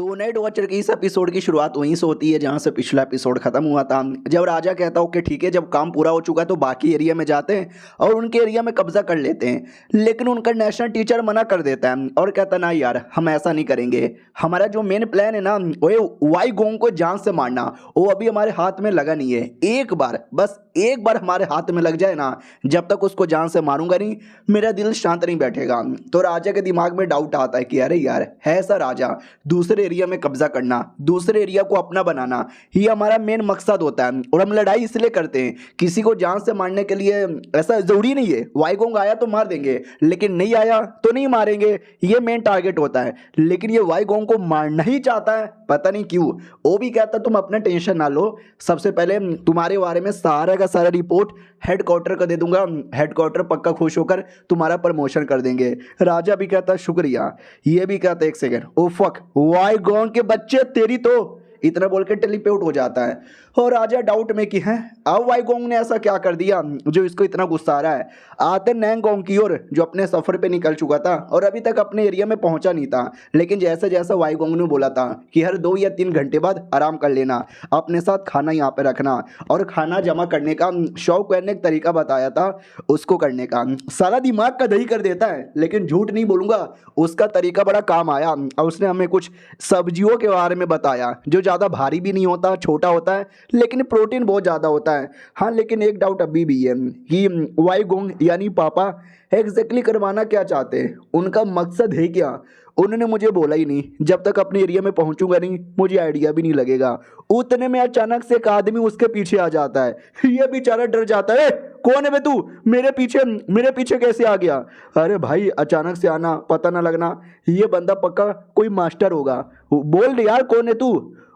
तो night watcher की इस एपिसोड की शुरुआत वहीं से होती है जहां से पिछला एपिसोड खत्म हुआ था। जब राजा कहता ओके ठीक है, जब काम पूरा हो चुका है तो बाकी एरिया में जाते हैं और उनके एरिया में कब्जा कर लेते हैं। लेकिन उनका नेशनल टीचर मना कर देता है और कहता ना यार हम ऐसा नहीं करेंगे, हमारा जो मेन प्लान है ना वो वाई गोंग को जान से मारना, वो अभी हमारे हाथ में लगा नहीं है। एक बार बस एक बार हमारे हाथ में लग जाए ना, जब तक उसको जान से मारूंगा नहीं मेरा दिल शांत नहीं बैठेगा। तो राजा के दिमाग में डाउट आता है कि अरे यार है ऐसा राजा, दूसरे एरिया में कब्जा करना, दूसरे एरिया को अपना बनाना ये हमारा मेन मकसद होता है। और हम लड़ाई इसलिए करते हैं किसी को जान से मारने के लिए, ऐसा जरूरी नहीं है वाईगोंग आया तो मार देंगे लेकिन नहीं आया तो नहीं मारेंगे, ये मेन टारगेट होता है। लेकिन ये वाईगोंग को मारना ही चाहता है, पता नहीं क्यों। वो भी कहता तुम अपना टेंशन ना लो, सबसे पहले तुम्हारे बारे में सारा का सारा रिपोर्ट हेडक्वार्टर को दे दूंगा, हेडक्वार्टर पक्का खुश होकर तुम्हारा प्रमोशन कर देंगे। राजा भी कहता शुक्रिया, ये भी कहता एक सेकेंड ओ फक वाईगोंग के बच्चे तेरी तो, इतना बोल के टेलीपोर्ट हो जाता है। और राजा डाउट में कि है अब वाईगोंग ने ऐसा क्या कर दिया जो इसको इतना गुस्सा आ रहा है। आते नैंगोंग की ओर जो अपने सफर पे निकल चुका था और अभी तक अपने एरिया में पहुंचा नहीं था, लेकिन जैसे जैसे वाईगोंग ने बोला था कि हर 2 या 3 घंटे बाद आराम कर लेना, अपने साथ खाना यहाँ पे रखना और खाना जमा करने का शौक ने एक तरीका बताया था उसको करने का, सारा दिमाग का दही कर देता है। लेकिन झूठ नहीं बोलूंगा उसका तरीका बड़ा काम आया और उसने हमें कुछ सब्जियों के बारे में बताया जो ज़्यादा भारी भी नहीं होता, छोटा होता है लेकिन प्रोटीन बहुत ज़्यादा होता है। हाँ लेकिन एक डाउट अभी भी है कि वाईगोंग यानी पापा एग्जैक्टली करवाना क्या चाहते हैं, उनका मकसद है क्या, उन्होंने मुझे बोला ही नहीं। जब तक अपने एरिया में पहुंचूंगा नहीं मुझे आइडिया भी नहीं लगेगा। उतने में अचानक से एक आदमी उसके पीछे आ जाता है, ये बेचारा डर जाता है, कौन है बे तू, मेरे पीछे कैसे आ गया। अरे भाई अचानक से आना, पता ना लगना, ये बंदा पक्का कोई मास्टर होगा, बोल दे यार कौन है तू।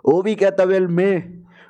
वो भी कहता वेल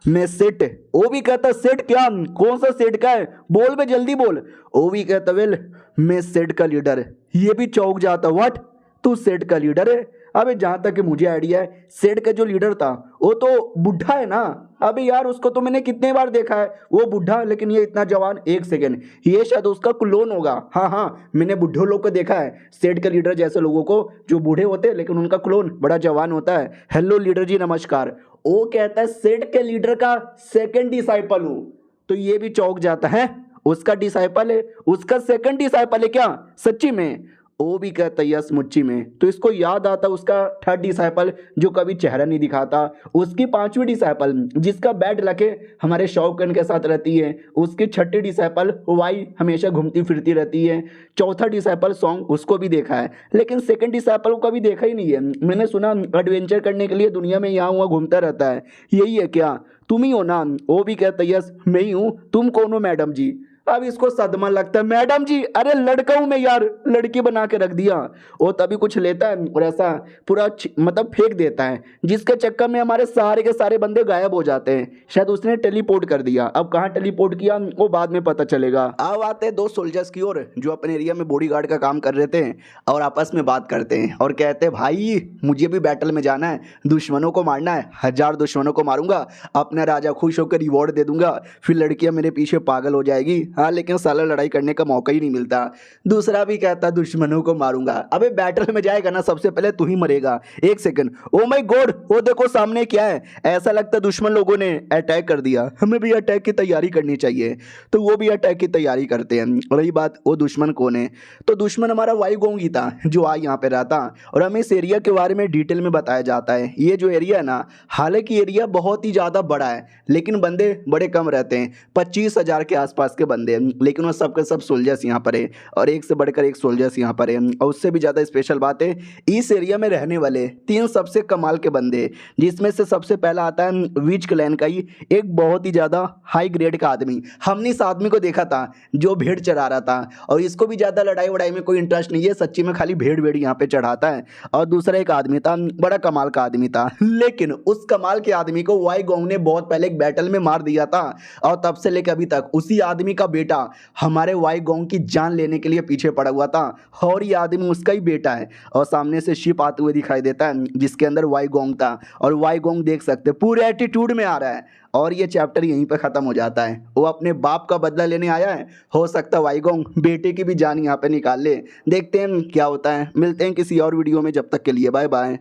मैं सेठ। वो भी कहता सेठ क्या, कौन सा सेठ का है, बोल बे जल्दी बोल। वो भी कहता वेल मैं सेठ का लीडर। ये भी चौंक जाता, व्हाट तू सेठ का लीडर है। अबे जहां तक कि मुझे आइडिया है सेठ का जो लीडर था वो तो बुढ़ा है ना। अबे यार उसको तो मैंने कितने बार देखा है, वो बुढ़ा लेकिन ये इतना जवान। एक सेकेंड, ये शायद उसका क्लोन होगा। हाँ मैंने बुढ़े लोग को देखा है, सेठ का लीडर जैसे लोगों को जो बूढ़े होते हैं लेकिन उनका क्लोन बड़ा जवान होता है। हेलो लीडर जी नमस्कार। वो कहता है सेठ के लीडर का सेकेंड डिसाइपल हूं। तो ये भी चौंक जाता है, उसका डिसाइपल है, उसका सेकंड डिसाइपल है क्या सच्ची में। वो भी कहता यस मुच्ची में। तो इसको याद आता उसका थर्ड डिसाइपल जो कभी चेहरा नहीं दिखाता, उसकी 5वीं डिसाइपल जिसका बैड लक है हमारे शौकन के साथ रहती है, उसकी 6ठी डिसाइपल वाई हमेशा घूमती फिरती रहती है, चौथा डिसाइपल सॉन्ग उसको भी देखा है लेकिन सेकंड डिसाइपल को कभी देखा ही नहीं है। मैंने सुना एडवेंचर करने के लिए दुनिया में यहाँ वहाँ घूमता रहता है, यही है क्या, तुम ही हो ना। वो भी कहता यस मैं ही हूँ, तुम कौन हो मैडम जी। अब इसको सदमा लगता है, मैडम जी अरे लड़का हूं मैं यार, लड़की बना के रख दिया। वो तभी कुछ लेता है और ऐसा पूरा मतलब फेंक देता है, जिसके चक्कर में हमारे सारे के सारे बंदे गायब हो जाते हैं। शायद उसने टेलीपोर्ट कर दिया, अब कहाँ टेलीपोर्ट किया वो बाद में पता चलेगा। अब आते हैं 2 सोल्जर्स की ओर जो अपने एरिया में बॉडीगार्ड का काम कर रहे थे और आपस में बात करते हैं और कहते हैं भाई मुझे भी बैटल में जाना है, दुश्मनों को मारना है, 1000 दुश्मनों को मारूंगा, अपना राजा खुश होकर रिवॉर्ड दे दूंगा, फिर लड़कियां मेरे पीछे पागल हो जाएगी। हाँ लेकिन साला लड़ाई करने का मौका ही नहीं मिलता। दूसरा भी कहता दुश्मनों को मारूंगा। अबे बैटल में जाएगा ना सबसे पहले तू ही मरेगा। एक सेकंड, ओ माय गॉड वो देखो सामने क्या है, ऐसा लगता है दुश्मन लोगों ने अटैक कर दिया, हमें भी अटैक की तैयारी करनी चाहिए। तो वो भी अटैक की तैयारी करते हैं। रही बात वो दुश्मन कौन है, तो दुश्मन हमारा वाईगोंग ही था जो आज यहाँ पे रहता और हमें इस एरिया के बारे में डिटेल में बताया जाता है। ये जो एरिया है ना, हालांकि एरिया बहुत ही ज़्यादा बड़ा है लेकिन बंदे बड़े कम रहते हैं, 25,000 के आसपास के बंदे, लेकिन वो सब के सब सोल्जर्स यहाँ पर है और एक से बढ़कर एक सोल्जर्स यहाँ पर है। और उससे भी ज़्यादा स्पेशल बात है इस एरिया में रहने वाले 3 सबसे कमाल के बंदे, जिसमें से सबसे पहला आता है विच क्लैन का ही एक बहुत ही ज़्यादा हाई ग्रेड का आदमी। हमने इस आदमी को देखा था जो भेड़ चढ़ा रहा था और इसको भी ज़्यादा लड़ाई वड़ाई में कोई इंटरेस्ट नहीं है, सच्ची में खाली भेड़ भेड़ यहाँ पे चढ़ाता है। और दूसरा एक आदमी था, बड़ा कमाल का आदमी था, लेकिन उस कमाल के आदमी को वाईगोंग ने बहुत पहले एक बैटल में मार दिया था और तब से लेकर अभी तक उसी आदमी का बेटा हमारे वाईगोंग की जान लेने के लिए पीछे पड़ा हुआ था और ये आदमी उसका ही बेटा है। और सामने से शिप आते हुए दिखाई देता है जिसके अंदर वाईगोंग था और वाईगोंग देख सकते पूरे एटीट्यूड में आ रहा है। और ये चैप्टर यहीं पर खत्म हो जाता है। वो अपने बाप का बदला लेने आया है, हो सकता है वाईगोंग बेटे की भी जान यहाँ पे निकाल ले। देखते हैं क्या होता है, मिलते हैं किसी और वीडियो में, जब तक के लिए बाय बाय।